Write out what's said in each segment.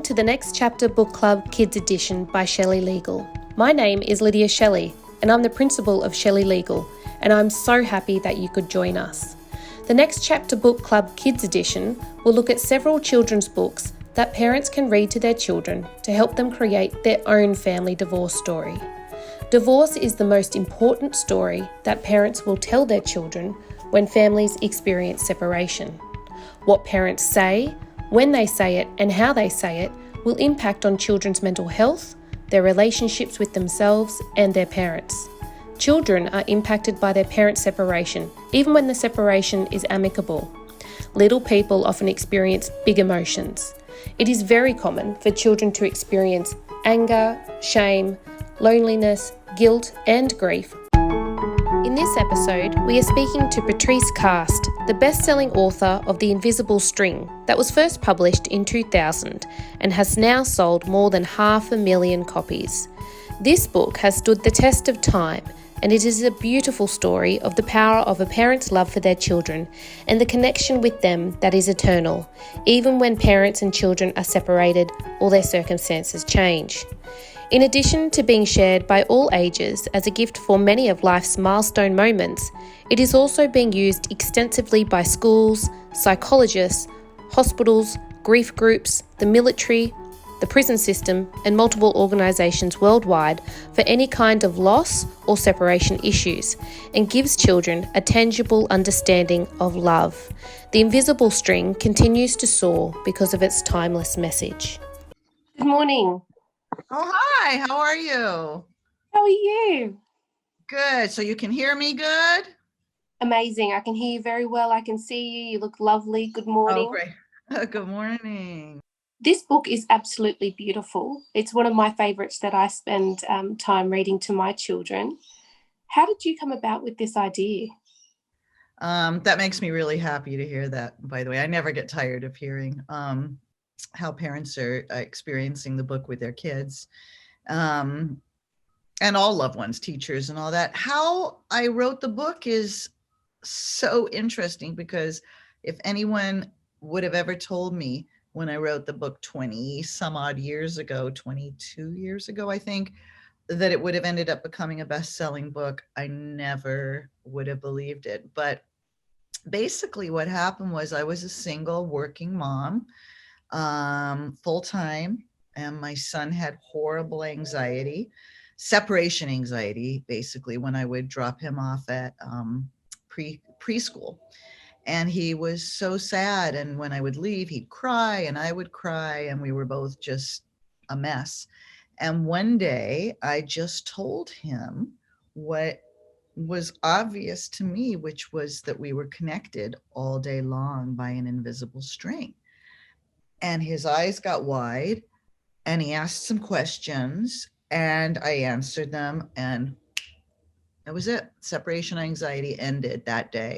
Welcome to the Next Chapter Book Club Kids Edition by Shelley Legal. My name is Lydia Shelley, and I'm the principal of Shelley Legal, and I'm so happy that you could join us. The Next Chapter Book Club Kids Edition will look at several children's books that parents can read to their children to help them create their own family divorce story. Divorce is the most important story that parents will tell their children when families experience separation. What parents say, when they say it, and how they say it will impact on children's mental health, their relationships with themselves and their parents. Children are impacted by their parents' separation, even when the separation is amicable. Little people often experience big emotions. It is very common for children to experience anger, shame, loneliness, guilt, and grief. In this episode, we are speaking to Patrice Karst, the best-selling author of The Invisible String that was first published in 2000 and has now sold more than 500,000 copies. This book has stood the test of time, and it is a beautiful story of the power of a parent's love for their children and the connection with them that is eternal, even when parents and children are separated or their circumstances change. In addition to being shared by all ages as a gift for many of life's milestone moments, it is also being used extensively by schools, psychologists, hospitals, grief groups, the military, the prison system, and multiple organisations worldwide for any kind of loss or separation issues, and gives children a tangible understanding of love. The Invisible String continues to soar because of its timeless message. Good morning. Oh, hi. How are you? How are you? Good. So you can hear me good? Amazing. I can hear you very well. I can see you. You look lovely. Good morning. Oh, great. Good morning. This book is absolutely beautiful. It's one of my favourites that I spend time reading to my children. How did you come about with this idea? That makes me really happy to hear that, by the way. I never get tired of hearing how parents are experiencing the book with their kids, and all loved ones, teachers and all that. How I wrote the book is so interesting, because if anyone would have ever told me when I wrote the book 20 some odd years ago, 22 years ago, I think, that it would have ended up becoming a best-selling book, I never would have believed it. But basically what happened was I was a single working mom, full-time, and my son had horrible anxiety, separation anxiety, basically, when I would drop him off at preschool. And he was so sad, and when I would leave, he'd cry and I would cry, and we were both just a mess. And one day I just told him what was obvious to me, which was that we were connected all day long by an invisible string. And his eyes got wide, and he asked some questions, and I answered them, and that was it. Separation anxiety ended that day.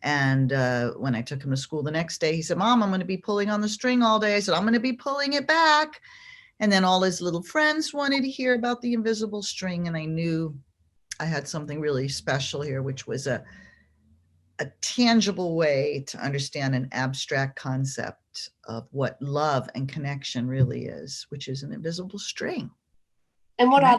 And when I took him to school the next day, he said, "Mom, I'm going to be pulling on the string all day." I said, "I'm going to be pulling it back." And then all his little friends wanted to hear about the invisible string, and I knew I had something really special here, which was a tangible way to understand an abstract concept of what love and connection really is, which is an invisible string. And what I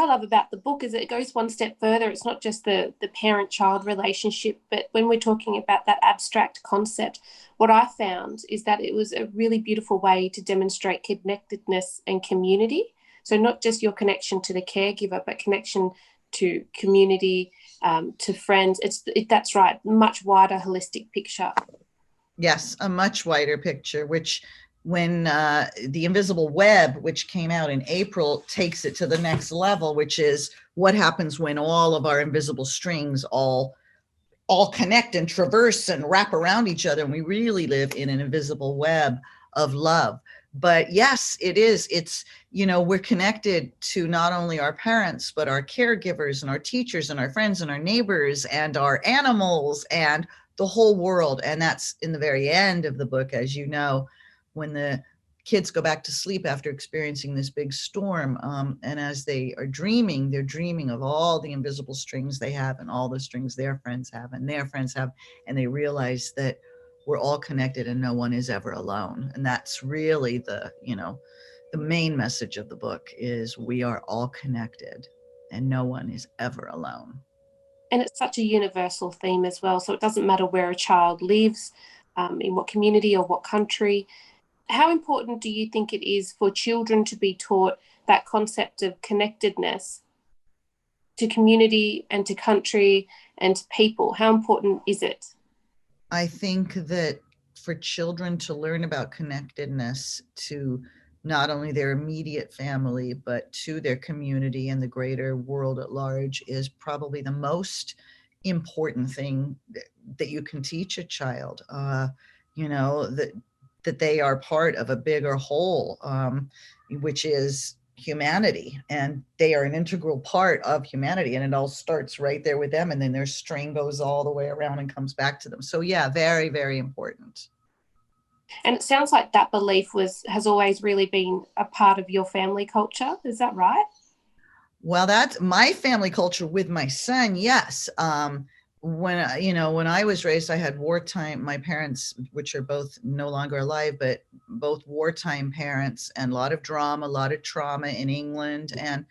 love about the book is that it goes one step further. It's not just the parent-child relationship, but when we're talking about that abstract concept, what I found is that it was a really beautiful way to demonstrate connectedness and community. So not just your connection to the caregiver, but connection to community, to friends. That's right, much wider holistic picture. Yes, a much wider picture, which when The Invisible Web, which came out in April, takes it to the next level, which is what happens when all of our invisible strings all connect and traverse and wrap around each other, and we really live in an invisible web of love. But yes, it is. It's, we're connected to not only our parents, but our caregivers and our teachers and our friends and our neighbors and our animals and the whole world. And that's in the very end of the book, as you know, when the kids go back to sleep after experiencing this big storm. And as they are dreaming, they're dreaming of all the invisible strings they have and all the strings their friends have and their friends have. And they realize that we're all connected and no one is ever alone. And that's really the, the main message of the book is we are all connected and no one is ever alone. And it's such a universal theme as well. So it doesn't matter where a child lives, in what community or what country. How important do you think it is for children to be taught that concept of connectedness to community and to country and to people? How important is it? I think that for children to learn about connectedness to not only their immediate family, but to their community and the greater world at large is probably the most important thing that you can teach a child. That they are part of a bigger whole, which is humanity, and they are an integral part of humanity, and it all starts right there with them, and then their string goes all the way around and comes back to them. So yeah, very, very important. And it sounds like that belief has always really been a part of your family culture. Is that right? Well, that's my family culture with my son. Yes. When I was raised, I had wartime, my parents, which are both no longer alive, but both wartime parents, and a lot of drama, a lot of trauma in England, and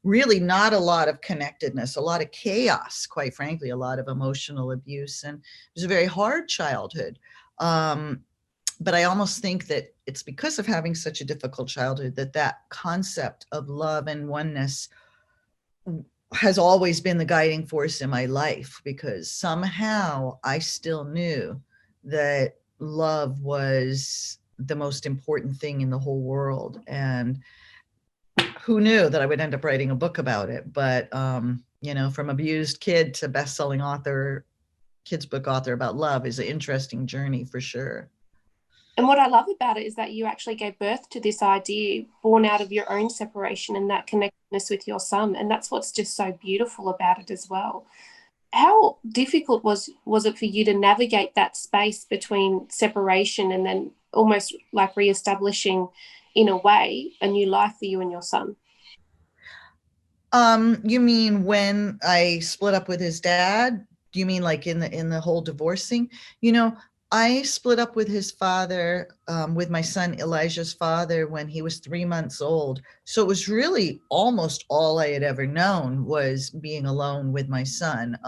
really not a lot of connectedness, a lot of chaos, quite frankly, a lot of emotional abuse. And it was a very hard childhood. But I almost think that it's because of having such a difficult childhood that concept of love and oneness has always been the guiding force in my life, because somehow I still knew that love was the most important thing in the whole world. And who knew that I would end up writing a book about it? But, from abused kid to best-selling author, kids book author about love is an interesting journey for sure. And what I love about it is that you actually gave birth to this idea born out of your own separation and that connectedness with your son. And that's what's just so beautiful about it as well. How difficult was it for you to navigate that space between separation and then almost like reestablishing, in a way, a new life for you and your son? You mean when I split up with his dad? Do you mean like in the whole divorcing? I split up with his father, with my son Elijah's father, when he was 3 months old. So it was really almost all I had ever known was being alone with my son.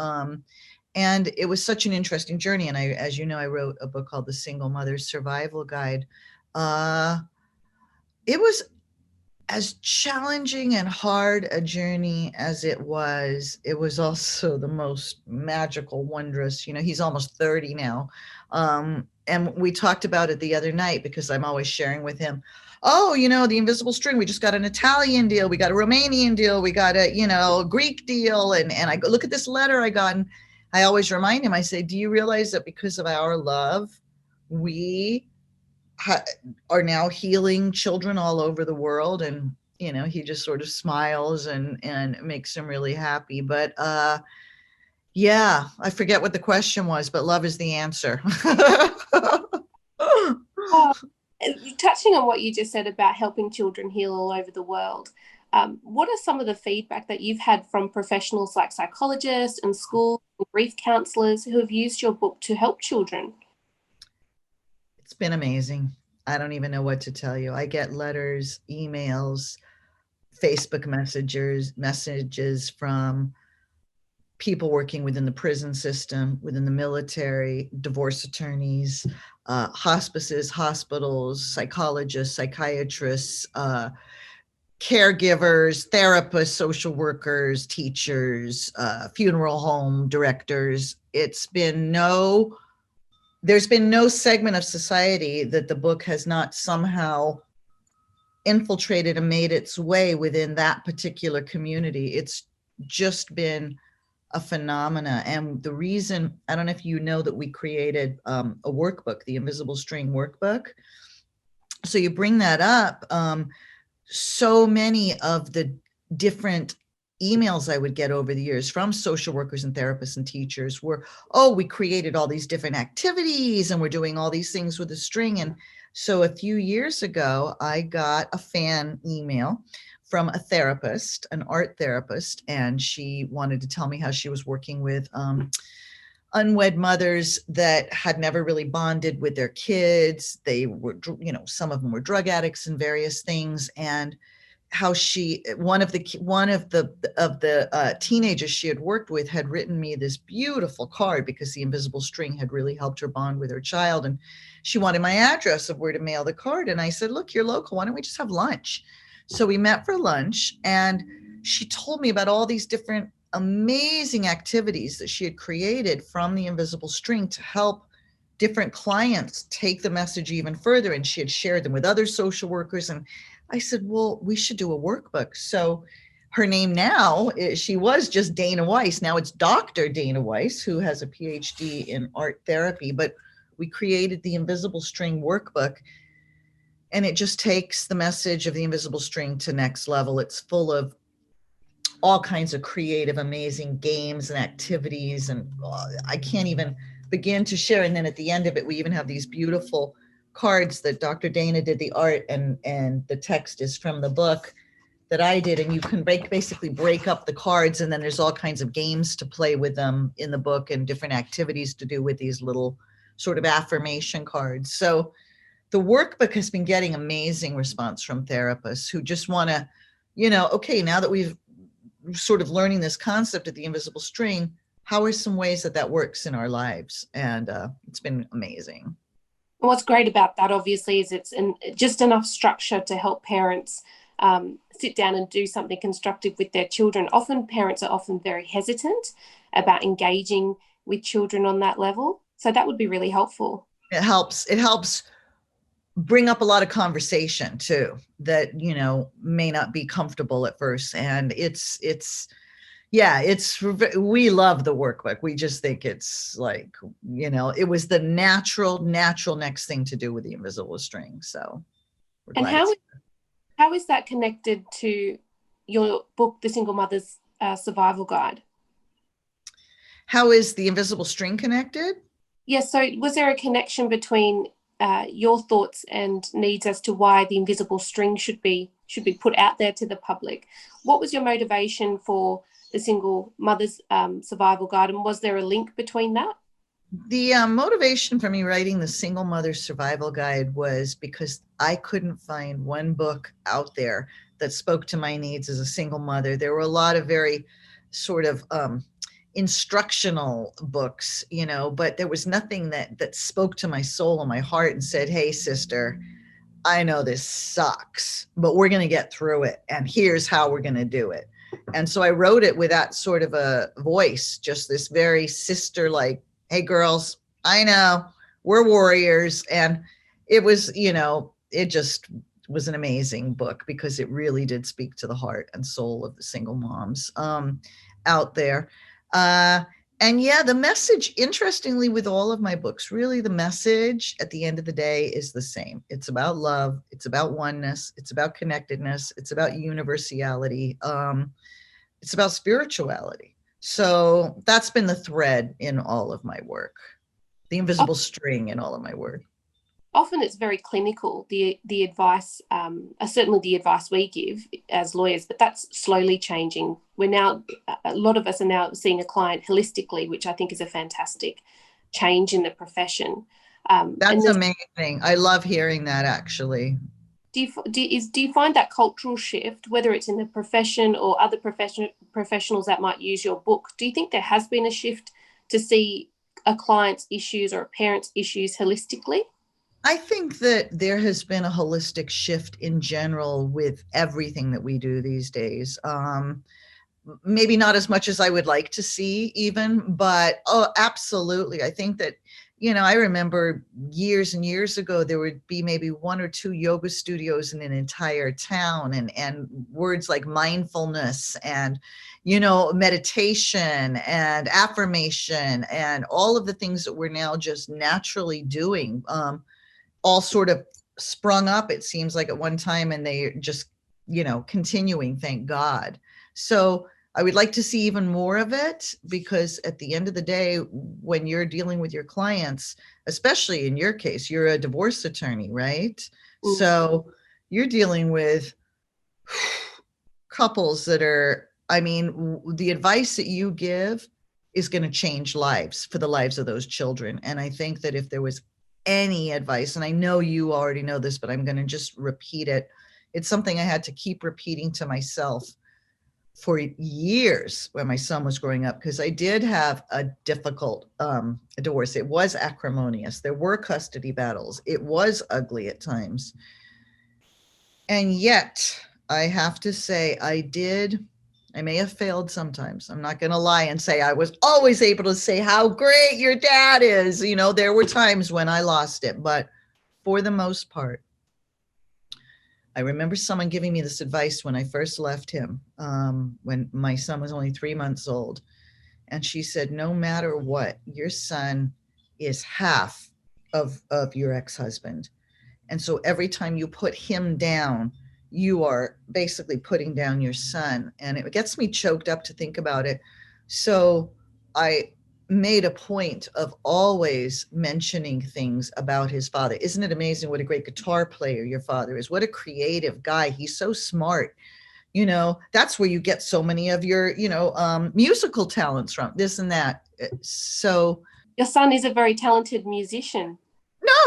And it was such an interesting journey. And as you know, I wrote a book called The Single Mother's Survival Guide. It was as challenging and hard a journey as it was also the most magical, wondrous. He's almost 30 now. And we talked about it the other night, because I'm always sharing with him, the invisible string, we just got an Italian deal, we got a Romanian deal, we got a Greek deal. And I go, look at this letter I got. And I always remind him, I say, do you realize that because of our love, we are now healing children all over the world? And he just sort of smiles and makes him really happy. But yeah, I forget what the question was, but love is the answer. Touching on what you just said about helping children heal all over the world, what are some of the feedback that you've had from professionals like psychologists and school and grief counselors who have used your book to help children? It's been amazing. I don't even know what to tell you. I get letters, emails, Facebook messages from people working within the prison system, within the military, divorce attorneys, hospices, hospitals, psychologists, psychiatrists, caregivers, therapists, social workers, teachers, funeral home directors. There's been no segment of society that the book has not somehow infiltrated and made its way within that particular community. It's just been a phenomena. And the reason, I don't know if you know that we created a workbook, the Invisible String workbook. So you bring that up. So many of the different emails I would get over the years from social workers and therapists and teachers were, we created all these different activities and we're doing all these things with a string. And so a few years ago, I got a fan email from a therapist, an art therapist, and she wanted to tell me how she was working with unwed mothers that had never really bonded with their kids. They were, some of them were drug addicts and various things. And how one of the teenagers she had worked with had written me this beautiful card because the invisible string had really helped her bond with her child. And she wanted my address of where to mail the card. And I said, look, you're local. Why don't we just have lunch? So we met for lunch, and she told me about all these different amazing activities that she had created from the invisible string to help different clients take the message even further. And she had shared them with other social workers. And I said, well, we should do a workbook. So her name now, she was just Dana Weiss. Now it's Dr. Dana Weiss, who has a PhD in art therapy. But we created the Invisible String workbook, and it just takes the message of the invisible string to next level. It's full of all kinds of creative, amazing games and activities. And I can't even begin to share. And then at the end of it, we even have these beautiful cards that Dr. Dana did the art, and the text is from the book that I did. And you can basically break up the cards, and then there's all kinds of games to play with them in the book and different activities to do with these little sort of affirmation cards. So the workbook has been getting amazing response from therapists who just want to, okay, now that we've sort of learning this concept of the invisible string, how are some ways that works in our lives? And it's been amazing. What's great about that, obviously, is it's just enough structure to help parents sit down and do something constructive with their children. Often parents are very hesitant about engaging with children on that level. So that would be really helpful. It helps bring up a lot of conversation too, that, may not be comfortable at first. And we love the workbook. We just think it's like, it was the natural next thing to do with the invisible string. So and how is that connected to your book, The Single Mother's Survival Guide? How is the invisible string connected? Yes. So was there a connection between your thoughts and needs as to why the invisible string should be put out there to the public? What was your motivation for the Single Mother's Survival Guide, and was there a link between that? The motivation for me writing the Single Mother's Survival Guide was because I couldn't find one book out there that spoke to my needs as a single mother. There were a lot of very sort of instructional books, but there was nothing that spoke to my soul and my heart and said, hey, sister, I know this sucks, but we're going to get through it. And here's how we're going to do it. And so I wrote it with that sort of a voice, just this very sister, like, hey, girls, I know we're warriors. And it was, it just was an amazing book because it really did speak to the heart and soul of the single moms out there. And yeah, the message, interestingly, with all of my books, really the message at the end of the day is the same. It's about love. It's about oneness. It's about connectedness. It's about universality. It's about spirituality. So that's been the thread in all of my work, the invisible string in all of my work. Often it's very clinical, the advice, certainly the advice we give as lawyers, but that's slowly changing. A lot of us are now seeing a client holistically, which I think is a fantastic change in the profession. That's amazing. I love hearing that, actually. Do you find that cultural shift, whether it's in the profession or other professionals that might use your book, do you think there has been a shift to see a client's issues or a parent's issues holistically? I think that there has been a holistic shift in general with everything that we do these days. Maybe not as much as I would like to see even, but absolutely. I think that, I remember years and years ago, there would be maybe one or two yoga studios in an entire town, and words like mindfulness and, meditation and affirmation and all of the things that we're now just naturally doing, all sort of sprung up, it seems like, at one time, and they just, continuing, thank God. So I would like to see even more of it, because at the end of the day, when you're dealing with your clients, especially in your case, you're a divorce attorney, right? Mm-hmm. So you're dealing with couples that are, the advice that you give is going to change lives for the lives of those children. And I think that if there was any advice, and I know you already know this, but I'm going to just repeat it. It's something I had to keep repeating to myself for years when my son was growing up, because I did have a difficult divorce. It was acrimonious. There were custody battles. It was ugly at times. And yet, I have to say, I may have failed sometimes. I'm not going to lie and say I was always able to say how great your dad is. You know, there were times when I lost it, but for the most part, I remember someone giving me this advice when I first left him, when my son was only 3 months old. And she said, no matter what, your son is half of your ex-husband. And so every time you put him down, you are basically putting down your son. And it gets me choked up to think about it. So I made a point of always mentioning things about his father. Isn't it amazing what a great guitar player your father is? What a creative guy. He's so smart. You know, that's where you get so many of your, musical talents from, this and that. So your son is a very talented musician.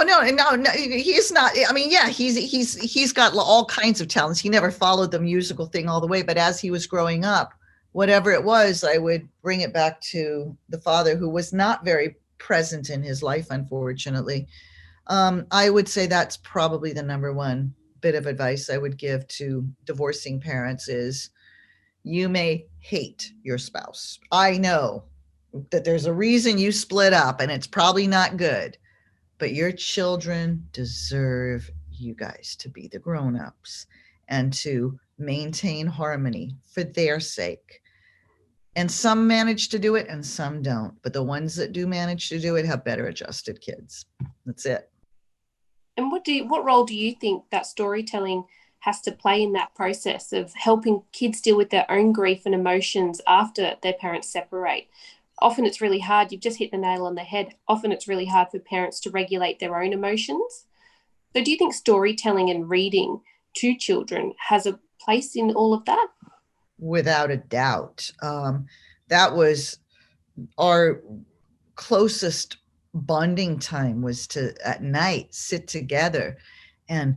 No, he's not. I mean, yeah, he's got all kinds of talents. He never followed the musical thing all the way, but as he was growing up, whatever it was, I would bring it back to the father, who was not very present in his life, unfortunately. I would say that's probably the number one bit of advice I would give to divorcing parents is, you may hate your spouse. I know that there's a reason you split up and it's probably not good, but your children deserve you guys to be the grown-ups and to maintain harmony for their sake. And some manage to do it and some don't, but the ones that do manage to do it have better adjusted kids. That's it. And what role do you think that storytelling has to play in that process of helping kids deal with their own grief and emotions after their parents separate? Often it's really hard. You've just hit the nail on the head. Often it's really hard for parents to regulate their own emotions. So do you think storytelling and reading to children has a place in all of that? Without a doubt. That was our closest bonding time, was to at night sit together and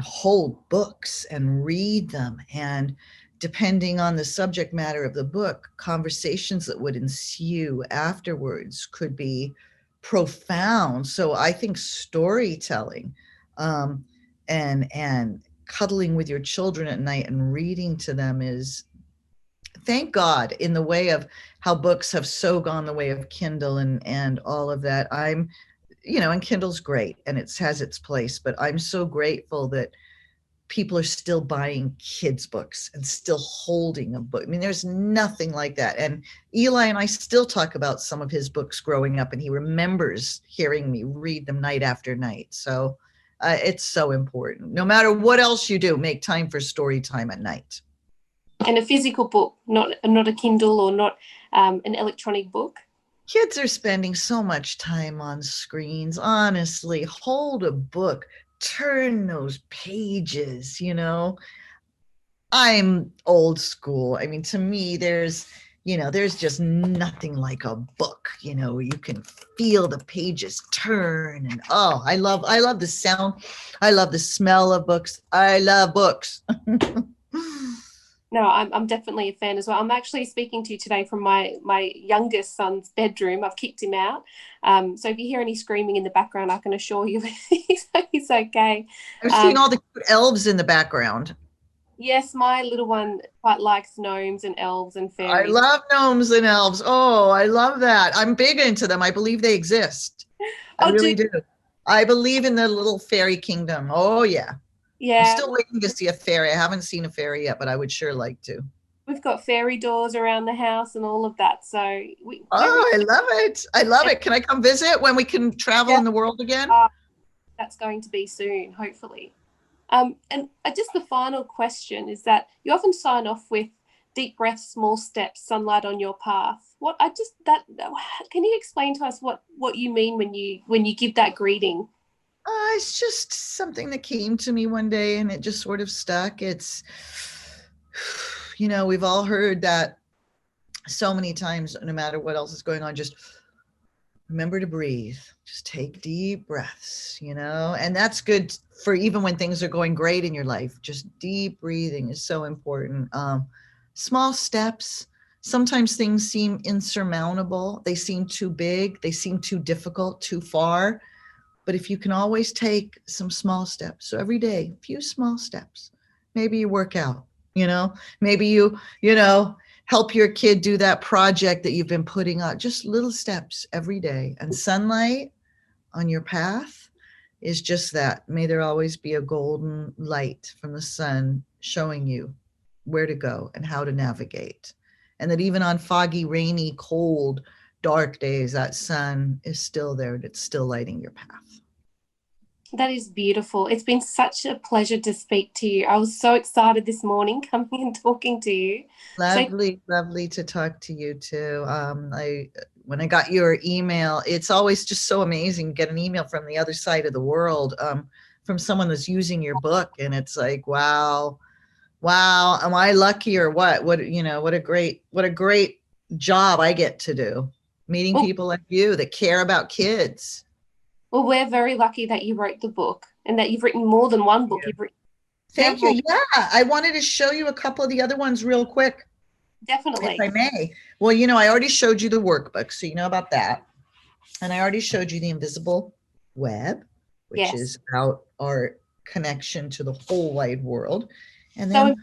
hold books and read them, and depending on the subject matter of the book, conversations that would ensue afterwards could be profound. So I think storytelling and cuddling with your children at night and reading to them is, thank God, in the way of how books have so gone the way of Kindle and all of that. And Kindle's great and it has its place, but I'm so grateful that people are still buying kids' books and still holding a book. I mean, there's nothing like that. And Eli and I still talk about some of his books growing up, and he remembers hearing me read them night after night. So it's so important. No matter what else you do, make time for story time at night. And a physical book, not a Kindle or not an electronic book. Kids are spending so much time on screens. Honestly, hold a book, turn those pages. I'm old school. I mean, to me, there's just nothing like a book. You can feel the pages turn, and I love the sound. I love the smell of books. I love books. No, I'm definitely a fan as well. I'm actually speaking to you today from my youngest son's bedroom. I've kicked him out. So if you hear any screaming in the background, I can assure you he's okay. I've seen all the cute elves in the background. Yes, my little one quite likes gnomes and elves and fairies. I love gnomes and elves. Oh, I love that. I'm big into them. I believe they exist. I really do. I believe in the little fairy kingdom. Oh, yeah. Yeah. I'm still waiting to see a fairy. I haven't seen a fairy yet, but I would sure like to. We've got fairy doors around the house and all of that. So I love it. I love it. Can I come visit when we can travel in the world again? That's going to be soon, hopefully. And just the final question is that you often sign off with deep breaths, small steps, sunlight on your path. Can you explain to us what you mean when you give that greeting? It's just something that came to me one day and it just sort of stuck. It's, we've all heard that so many times, no matter what else is going on, just remember to breathe. Just take deep breaths, and that's good for even when things are going great in your life. Just deep breathing is so important. Small steps. Sometimes things seem insurmountable. They seem too big. They seem too difficult, too far. But if you can always take some small steps, so every day, a few small steps, maybe you work out, maybe you help your kid do that project that you've been putting on, just little steps every day. And sunlight on your path is just that. May there always be a golden light from the sun showing you where to go and how to navigate. And that even on foggy, rainy, cold, dark days, that sun is still there and it's still lighting your path. That is beautiful. It's been such a pleasure to speak to you. I was so excited this morning coming and talking to you. Lovely to talk to you too. When I got your email, it's always just so amazing to get an email from the other side of the world, from someone that's using your book, and it's like, wow, am I lucky or what? What a great job I get to do, meeting people like you that care about kids. Well, we're very lucky that you wrote the book and that you've written more than one book. Yeah. You've written Thank you. Yeah, I wanted to show you a couple of the other ones real quick. Definitely. If I may. Well, I already showed you the workbook, so you know about that. And I already showed you the invisible web, which is about our connection to the whole wide world. And then,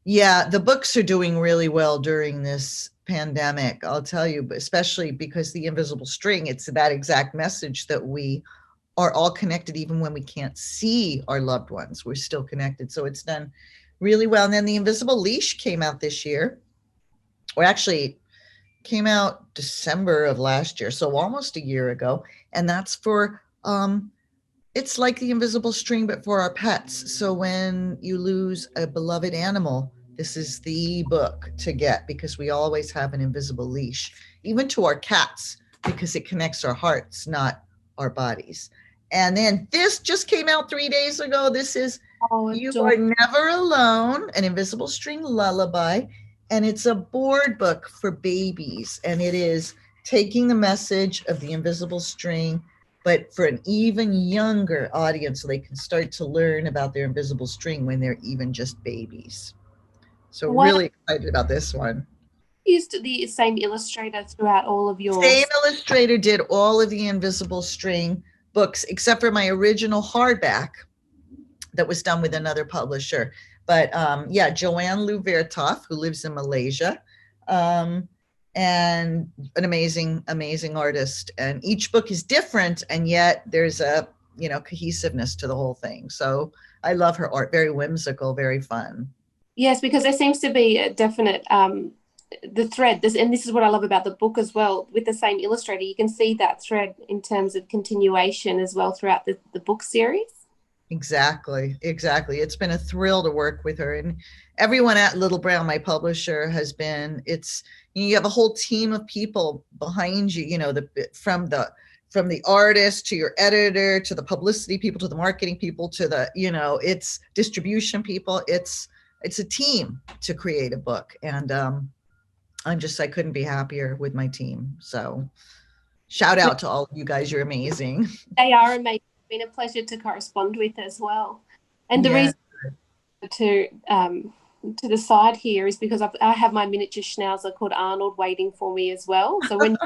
yeah, the books are doing really well during this pandemic, I'll tell you, but especially because the invisible string, it's that exact message that we are all connected. Even when we can't see our loved ones, we're still connected. So it's done really well. And then the invisible leash came out this year, or actually came out December of last year, so almost a year ago. And that's for it's like the invisible string, but for our pets. So when you lose a beloved animal, this is the book to get, because we always have an invisible leash, even to our cats, because it connects our hearts, not our bodies. And then this just came out 3 days ago. This is You Are Never Alone, an invisible string lullaby. And it's a board book for babies. And it is taking the message of the invisible string, but for an even younger audience, so they can start to learn about their invisible string when they're even just babies. So really excited about this one. Used the same illustrator throughout all of yours? Same illustrator did all of the invisible string books, except for my original hardback that was done with another publisher. But yeah, Joanne Luvertoff, who lives in Malaysia, and an amazing artist. And each book is different, and yet there's a cohesiveness to the whole thing. So I love her art. Very whimsical, very fun. Yes, because there seems to be a definite the thread. And this is what I love about the book as well. With the same illustrator, you can see that thread in terms of continuation as well throughout the book series. Exactly. It's been a thrill to work with her, and everyone at Little Brown, my publisher, has been. You have a whole team of people behind you. From the artist to your editor to the publicity people to the marketing people to the it's distribution people. It's a team to create a book, and I couldn't be happier with my team. So shout out to all of you guys. You're amazing. They are amazing. It's been a pleasure to correspond with as well. And the reason to the side here is because I have my miniature schnauzer called Arnold waiting for me as well. So when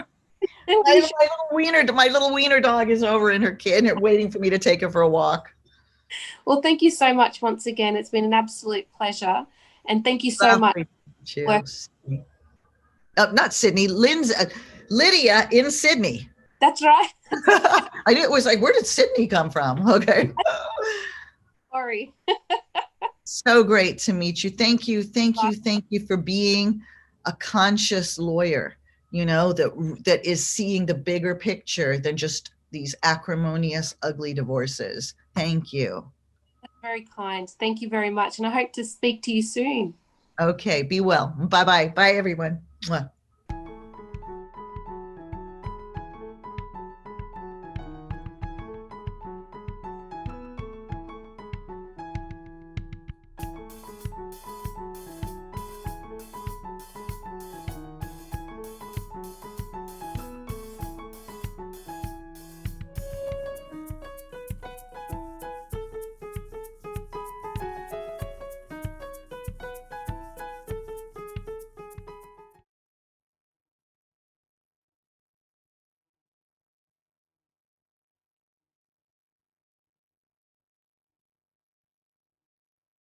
my little wiener dog is over in her kid waiting for me to take her for a walk. Well, thank you so much once again. It's been an absolute pleasure. And thank you so much. Not Sydney, Lydia in Sydney. That's right. I was like, where did Sydney come from? Okay. Sorry. So great to meet you. Thank you for being a conscious lawyer, that is seeing the bigger picture than just these acrimonious, ugly divorces. Thank you. That's very kind. Thank you very much. And I hope to speak to you soon. Okay, be well. Bye-bye. Bye, everyone. Mwah.